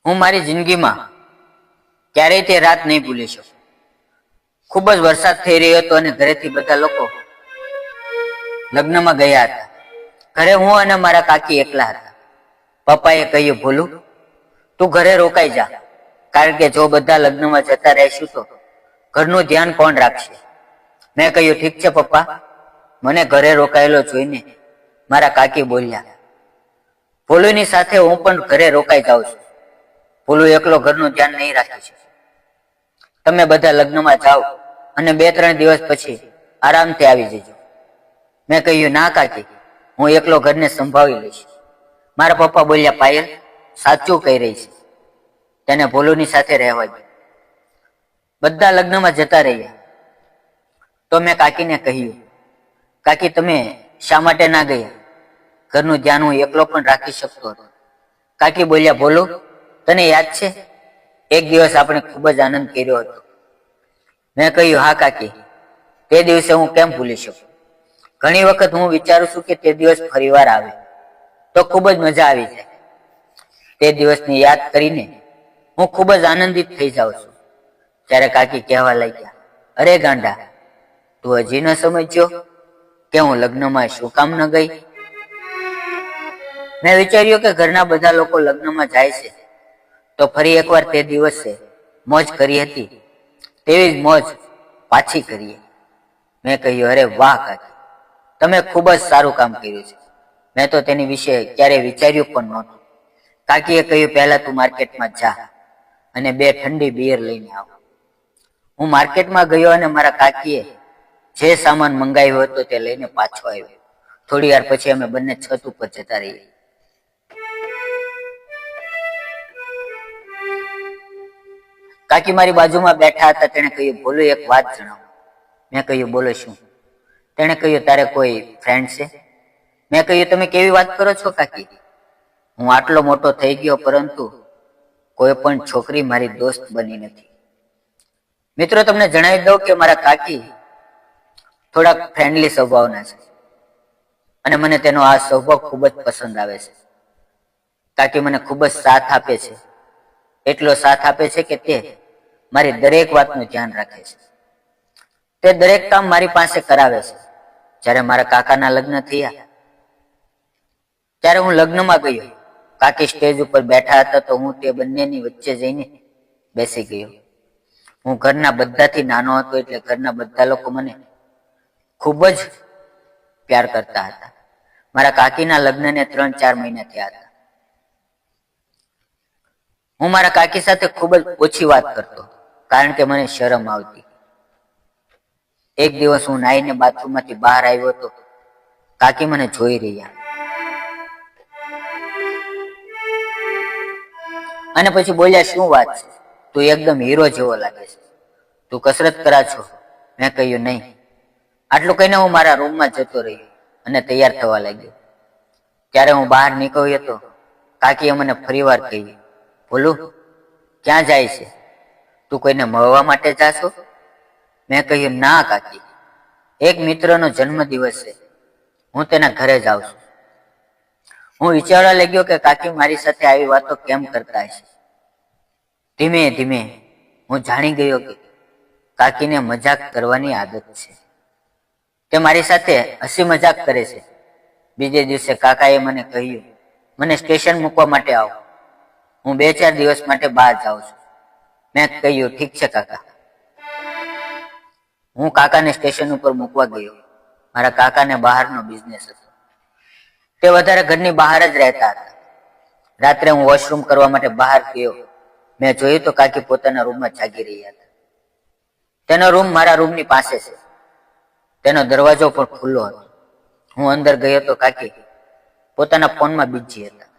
હું મારી જિંદગીમાં ક્યારેય તે રાત નહીં ભૂલી શકું. ખૂબ જ વરસાદ થઈ રહ્યો હતો અને ઘરેથી બધા લોકો લગ્નમાં ગયા હતા. ઘરે હું અને મારા કાકી એકલા હતા. પપ્પાએ કહ્યું, ભોલું તું ઘરે રોકાઈ જા, કારણ કે જો બધા લગ્નમાં જતા રહેશું તો ઘરનું ધ્યાન કોણ રાખશે? મેં કહ્યું, ઠીક છે પપ્પા. મને ઘરે રોકાયેલો જોઈને મારા કાકી બોલ્યા, ભોલુની સાથે હું પણ ઘરે રોકાઈ જાઉં છું. ભોલું એકલો ઘરનું ધ્યાન નહીં રાખી શકે. તમે બધા લગ્નમાં જાઓ અને 2-3 દિવસ પછી આરામથી આવી જજો. મેં કહ્યું, ના કાકી, હું એકલો ઘરને સંભાળી લઈશ. મારા પપ્પા બોલ્યા, પાયલ સાચું કહી રહી છે, તેને ભોલુની સાથે રહેવા દે. બધા લગ્નમાં જતા રહ્યા તો મેં કાકીને કહ્યું, કાકી તમે શા માટે ના ગયા? ઘરનું ધ્યાન હું એકલો પણ રાખી શકતો હતો. કાકી બોલ્યા, ભોલું તને યાદ છે એક દિવસ આપણે ખૂબ જ આનંદ કર્યો હતો? મેં કહ્યું, હા કાકી, તે દિવસે હું કેમ ભૂલી શકું? ઘણી વખત હું વિચારું છું કે તે દિવસ ફરીવાર આવે તો ખૂબ જ મજા આવી જાય. તે દિવસને યાદ કરીને હું ખૂબ જ આનંદિત થઈ જાઉં છું. ત્યારે કાકી કહેવા લાગ્યા, અરે ગાંડા, તું હજી ન સમજ્યો કે હું લગ્નમાં શું કામ ન ગઈ? મેં વિચાર્યું કે ઘરના બધા લોકો લગ્નમાં જાય છે તો ફરી એકવાર તે દિવસે મોજ કરી હતી તેવી જ મોજ પાછી કરીએ. મેં કહ્યું, અરે વાહ કાકી, તમે ખૂબ જ સારું કામ કર્યું છે. મેં તો તેની વિશે ક્યારેય વિચાર્યું પણ નહોતું. કાકીએ કહ્યું, પહેલા તું માર્કેટમાં જા અને 2 ઠંડી બિયર લઈને આવ. હું માર્કેટમાં ગયો અને મારા કાકીએ જે સામાન મંગાવ્યો હતો તે લઈને પાછો આવ્યો. થોડી વાર પછી અમે બંને છત ઉપર જતા રહીએ. કાકી મારી બાજુમાં બેઠા હતા. તેણે કહ્યું, બોલો એક વાત જણાવો. મેં કહ્યું, બોલો શું? તેણે કહ્યું, તારે કોઈ ફ્રેન્ડ છે? મેં કહ્યું, તમે કેવી વાત કરો છો કાકી? હું આટલો મોટો થઈ ગયો પરંતુ કોઈ પણ છોકરી મારી દોસ્ત બની નથી. મિત્રો, તમને જણાવી દઉં કે મારા કાકી થોડાક ફ્રેન્ડલી સ્વભાવના છે અને મને તેનો આ સ્વભાવ ખૂબ જ પસંદ આવે છે. કાકી મને ખૂબ જ સાથ આપે છે. એટલો સાથ આપે છે કે તે મારી દરેક વાતનું ધ્યાન રાખે છે. તે દરેક કામ મારી પાસે કરાવે છે. જ્યારે મારા કાકાના લગ્ન થયા ત્યારે હું લગ્નમાં ગયો. કાકી સ્ટેજ ઉપર બેઠા હતા તો હું તે બંનેની વચ્ચે જઈને બેસી ગયો. હું ઘરના બધાથી નાનો હતો એટલે ઘરના બધા લોકો મને ખૂબ જ પ્યાર કરતા હતા. મારા કાકીના લગ્નને 3-4 મહિના થયા હતા. હું મારા કાકી સાથે ખૂબ જ ઓછી વાત કરતો કારણ કે મને શરમ આવતી. એક દિવસ હું નાઈને બાથરૂમમાંથી બહાર આવ્યો હતો. કાકી મને જોઈ રહ્યા અને પછી બોલ્યા, શું વાત છે? તું એકદમ હીરો જેવો લાગે છે. તું કસરત કરા છો? મેં કહ્યું, નહીં. આટલું કહીને હું મારા રૂમમાં જતો રહ્યો અને તૈયાર થવા લાગ્યો. ત્યારે હું બહાર નીકળ્યો હતો. કાકીએ મને ફરીવાર કહ્યું, ભોલું ક્યાં જાય છે? તું કોઈને મળવા માટે જાશો? મેં કહ્યું, ના કાકી, એક મિત્રનો જન્મદિવસ છે, હું તેના ઘરે જાઉં છું. હું વિચારવા લાગ્યો કે કાકી મારી સાથે આવી વાતો કેમ કરતા હશે. ધીમે ધીમે હું જાણી ગયો કે કાકીને મજાક કરવાની આદત છે. તે મારી સાથે હસી મજાક કરે છે. બીજે દિવસે કાકાએ મને કહ્યું, મને સ્ટેશન મૂકવા માટે આવો, હું 2-4 દિવસ માટે બહાર જાઉં છું. મેં કહ્યું, ઠીક છે કાકા. હું કાકાને સ્ટેશન ઉપર મૂકવા ગયો. મારા કાકાને બહારનો બિઝનેસ હતો. તે વધારે ઘરની બહાર જ રહેતા હતા. રાત્રે હું વોશરૂમ કરવા માટે બહાર ગયો. મેં જોયું તો કાકી પોતાના રૂમમાં જાગી રહ્યા હતા. તેનો રૂમ મારા રૂમની પાસે છે. તેનો દરવાજો પણ ખુલ્લો હતો. હું અંદર ગયો તો કાકી પોતાના ફોનમાં બિઝી હતા.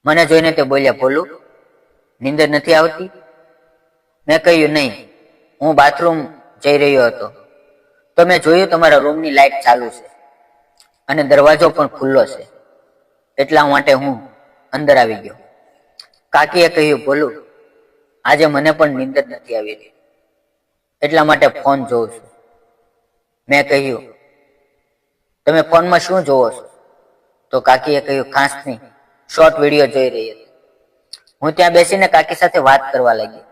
મને જોઈને તે બોલ્યા, ભોલું નીંદર નથી આવતી? મેં કહ્યું, નહીં, હું બાથરૂમ જઈ રહ્યો હતો તો મેં જોયું તમારા રૂમની લાઇટ ચાલુ છે અને દરવાજો પણ ખુલ્લો છે, એટલા માટે હું અંદર આવી ગયો. કાકીએ કહ્યું, ભોલું આજે મને પણ નીંદર નથી આવી રહી, એટલા માટે ફોન જોઉં છું. મેં કહ્યું, તમે ફોનમાં શું જોવો છો? તો કાકીએ કહ્યું, ખાસ નહીં, શોર્ટ વિડીયો જોઈ રહી હતી. હું ત્યાં બેસીને કાકી સાથે વાત કરવા લાગી.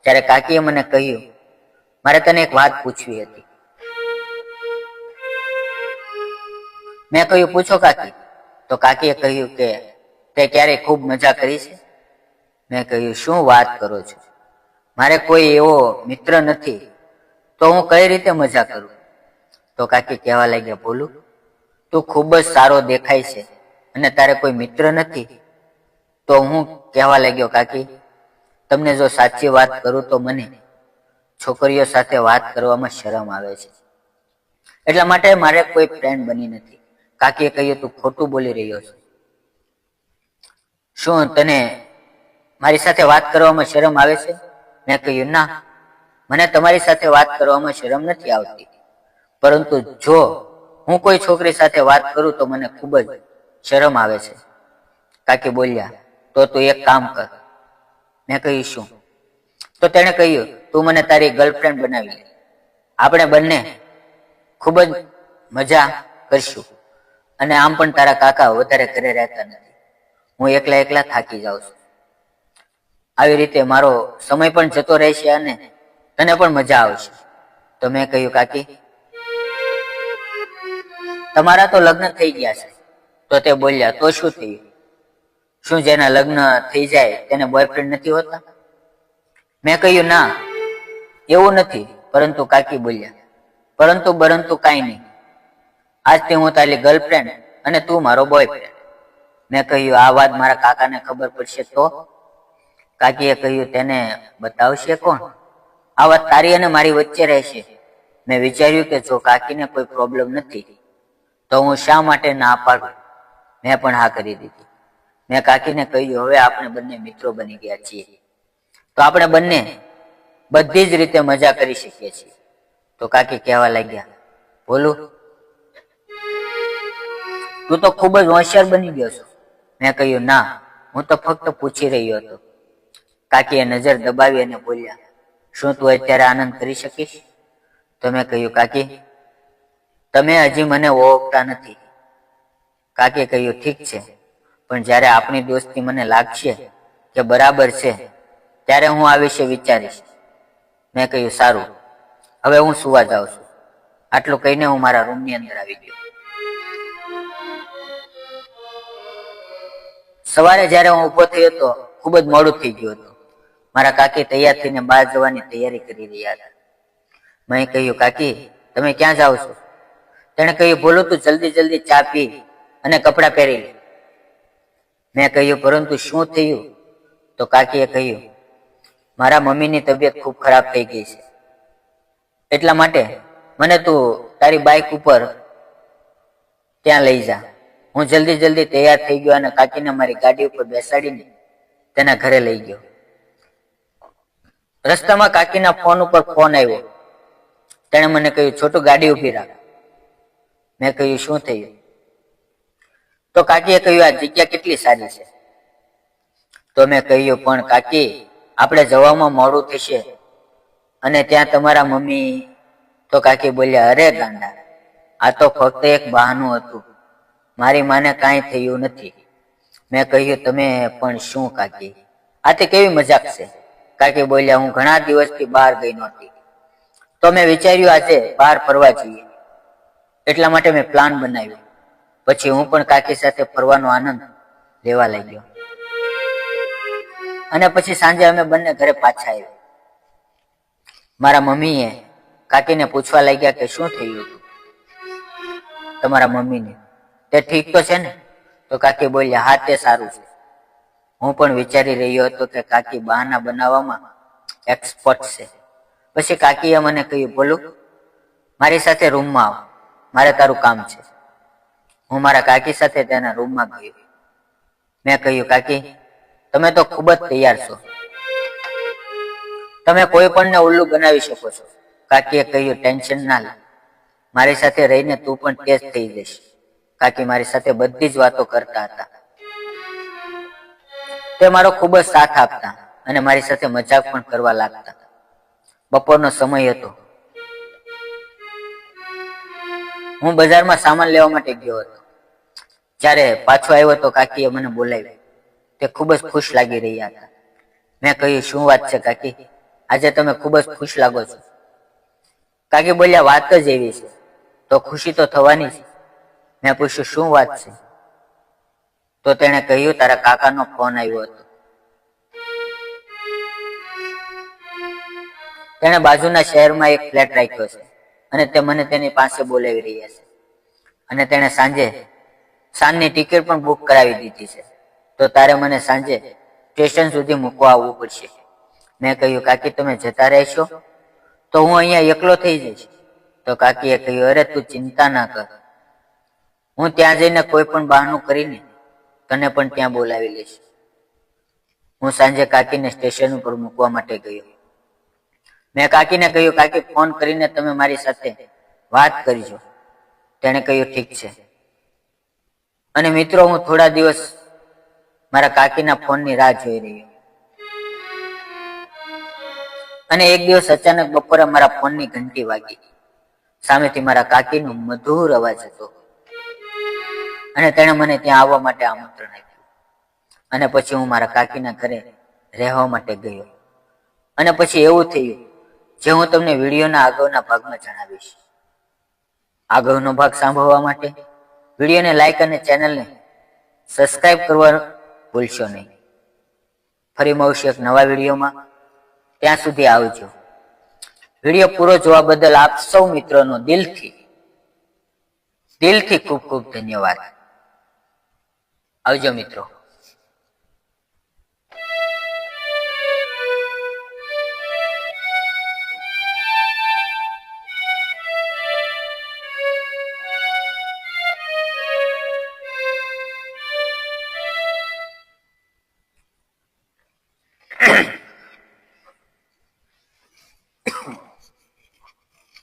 ત્યારે કાકીએ મને કહ્યું, મારે તને એક વાત પૂછવી હતી. મેં કહ્યું, પૂછો કાકી. તો કાકીએ કહ્યું કે તે ક્યારેય ખૂબ મજા કરી છે? મેં કહ્યું, શું વાત કરો છો, મારે કોઈ એવો મિત્ર નથી, તો હું કઈ રીતે મજા કરું? તો કાકી કહેવા લાગ્યા, ભોલું, તું ખૂબ જ સારો દેખાય છે અને તારે કોઈ મિત્ર નથી. તો હું કહેવા લાગ્યો, કાકી, તમને જો સાચી વાત કરું તો મને છોકરીઓ સાથે વાત કરવામાં શરમ આવે છે, એટલા માટે મારે કોઈ ફ્રેન્ડ બની નથી. કાકીએ કહ્યું, તું ખોટું બોલી રહ્યો છો. શું તને મારી સાથે વાત કરવામાં શરમ આવે છે? મેં કહ્યું, ના, મને તમારી સાથે વાત કરવામાં શરમ નથી આવતી, પરંતુ જો હું કોઈ છોકરી સાથે વાત કરું તો મને ખૂબ જ શરમ આવે છે. કાકી બોલ્યા, તો તું એક કામ કર. મેં કહ્યું, શું? તો તેણે કહ્યું, તું મને તારી ગર્લફ્રેન્ડ બનાવી લે, આપણે બંને ખૂબ જ મજા કરશું, અને આમ પણ તારા કાકા વધારે ઘરે રહેતા નથી, હું એકલા એકલા થાકી જાઉં છું. આવી રીતે મારો સમય પણ જતો રહેશે અને તને પણ મજા આવશે. તો મેં કહ્યું, કાકી, તમારા તો લગ્ન થઈ ગયા છે. તો તે બોલ્યા, તો શું થયું? શું જેના લગ્ન થઈ જાય તેને બોયફ્રેન્ડ નથી હોતા? મેં કહ્યું, ના, એવું નથી. પરંતુ કાકી બોલ્યા, પરંતુ કાંઈ નહીં, આજથી હું તારી ગર્લફ્રેન્ડ અને તું મારો બોયફ્રેન્ડ. મેં કહ્યું, આ વાત મારા કાકાને ખબર પડશે તો? કાકીએ કહ્યું, તેને બતાવશે કોણ? આ વાત તારી અને મારી વચ્ચે રહેશે. મેં વિચાર્યું કે જો કાકીને કોઈ પ્રોબ્લેમ નથી તો હું શા માટે ના પાડું. મેં પણ હા કરી દીધી. મેં કાકીને કહ્યું, હવે આપણે બંને મિત્રો બની ગયા છીએ, તો આપણે બંને બધી જ રીતે મજા કરી શકીએ છીએ. તો કાકી કહેવા લાગ્યા, બોલું, તું તો ખૂબ જ હોશિયાર બની ગયો છો. મેં કહ્યું, ના, હું તો ફક્ત પૂછી રહ્યો હતો. કાકીએ નજર દબાવી અને બોલ્યા, શું તું અત્યારે આનંદ કરી શકીશ? તો મેં કહ્યું, કાકી, તમે હજી મને ઓળખતા નથી. કાકીએ કહ્યું, ઠીક છે, પણ જ્યારે આપણી દોસ્તી મને લાગશે કે બરાબર છે ત્યારે હું આ વિશે વિચારીશ. મેં કહ્યું, સારું, હવે હું સુવા જાઉં છું. આટલું કહીને હું મારા રૂમની અંદર આવી ગયો. સવારે જ્યારે હું ઊભો થયો હતો, ખૂબ જ મોડું થઈ ગયું હતું. મારા કાકી તૈયાર થઈને બહાર જવાની તૈયારી કરી રહ્યા હતા. મેં કહ્યું, કાકી, તમે ક્યાં જાઓ છો? તેણે કહ્યું, બોલું, તું જલ્દી જલ્દી ચા પી અને કપડાં પહેરી લે. મેં કહ્યું, પરંતુ શું થયું? તો કાકીએ કહ્યું, મારા મમ્મીની તબિયત ખૂબ ખરાબ થઈ ગઈ છે, એટલા માટે મને તું તારી બાઇક ઉપર ત્યાં લઈ જા. હું જલ્દી જલ્દી તૈયાર થઈ ગયો અને કાકીને મારી ગાડી ઉપર બેસાડીને તેના ઘરે લઈ ગયો. રસ્તામાં કાકીના ફોન ઉપર ફોન આવ્યો. તેણે મને કહ્યું, છોટું, ગાડી ઊભી રાખ. મેં કહ્યું, શું થયું? તો કાકીએ કહ્યું, આ જગ્યા કેટલી સારી છે. તો મેં કહ્યું, પણ કાકી, આપણે જવામાં મોડું થશે અને ત્યાં તમારા મમ્મી. તો કાકી બોલ્યા, અરે ગાંડા, આ તો ફક્ત એક બહાનું હતું, મારી માને કાંઈ થયું નથી. મેં કહ્યું, તમે પણ શું કાકી, આ તે કેવી મજાક છે? કાકી બોલ્યા, હું ઘણા દિવસથી બહાર ગઈ નહોતી, તો મેં વિચાર્યું આજે બહાર ફરવા જઈએ, એટલા માટે મેં પ્લાન બનાવ્યો. પછી હું પણ કાકી સાથે ફરવાનો આનંદ લેવા લાગ્યો અને પછી સાંજે અમે બંને ઘરે પાછા આવ્યા. મારા મમ્મીએ કાકીને પૂછવા લાગ્યા કે શું થયું હતું તમારા મમ્મીને, તે ઠીક તો છે ને? તો કાકી બોલ્યા, હા, તે સારું છે. હું પણ વિચારી રહ્યો હતો કે કાકી બહાના બનાવવામાં એક્સપર્ટ છે. પછી કાકીએ મને કહ્યું, બોલું, મારી સાથે રૂમમાં આવ, મારે તારું કામ છે. હું મારા કાકી સાથે તેના રૂમમાં ગયો. મેં કહ્યું, કાકી, તમે તો ખૂબ જ તૈયાર છો, તમે કોઈ પણને ઉલ્લુ બનાવી શકો છો. કાકીએ કહ્યું, ટેન્શન ના લે, મારી સાથે રહીને તું પણ તેજ થઈ જઈશ. કાકી મારી સાથે બધી જ વાતો કરતા હતા. તે મારો ખૂબ જ સાથ આપતા અને મારી સાથે મજાક પણ કરવા લાગતા. બપોરનો સમય હતો. હું બજારમાં સામાન લેવા માટે ગયો હતો. જ્યારે પાછો આવ્યો તો કાકીએ મને બોલાવ્યો. તે ખૂબ જ ખુશ લાગી રહ્યા હતા. મેં કહ્યું, શું વાત છે કાકી, આજે તમે ખૂબ જ ખુશ લાગો છો? કાકી બોલ્યા, વાત જ એવી છે, તો ખુશી તો થવાની છે. મેં પૂછ્યું, શું વાત છે? તો તેણે કહ્યું, તારા કાકાનો ફોન આવ્યો હતો. તેણે બાજુના શહેરમાં એક ફ્લેટ રાખ્યો છે અને તે મને તેની પાસે બોલાવી રહ્યા છે, અને તેણે સાંજની ટિકિટ પણ બુક કરાવી દીધી છે. તો તારે મને સાંજે સ્ટેશન સુધી મૂકવા આવવું પડશે. મેં કહ્યું, કાકી તમે જતા રહેશો તો હું અહીંયા એકલો થઈ જઈશ. તો કાકીએ કહ્યું, અરે તું ચિંતા ના કર, હું ત્યાં જઈને કોઈ પણ બહાનું કરીને તને પણ ત્યાં બોલાવી લઈશ. હું સાંજે કાકીને સ્ટેશન ઉપર મૂકવા માટે ગયો. મેં કાકીને કહ્યું, કાકી ફોન કરીને તમે મારી સાથે વાત કરજો. તેણે કહ્યું, ઠીક છે. અને મિત્રો, હું થોડા દિવસ મારા કાકીના ફોનની રાહ જોઈ રહ્યો. અને એક દિવસ અચાનક બપોરે મારા ફોનની ઘંટી વાગી. સામેથી મારા કાકીનો મધુર અવાજ હતો અને તેણે મને ત્યાં આવવા માટે આમંત્રણ આપ્યું. અને પછી હું મારા કાકીના ઘરે રહેવા માટે ગયો. અને પછી એવું થયું જે હું તમને વિડીયોના આગળના ભાગમાં જણાવીશ. આગળનો ભાગ સાંભળવા માટે વિડીયોને લાઈક અને ચેનલને સબસ્ક્રાઇબ કરવા ભૂલશો નહીં. ફરી મળશું એક નવા વિડીયોમાં. ત્યાં સુધી આવજો. વિડીયો પૂરો જોવા બદલ આપ સૌ મિત્રોનો દિલથી ખૂબ ખૂબ ધન્યવાદ. આવજો મિત્રો.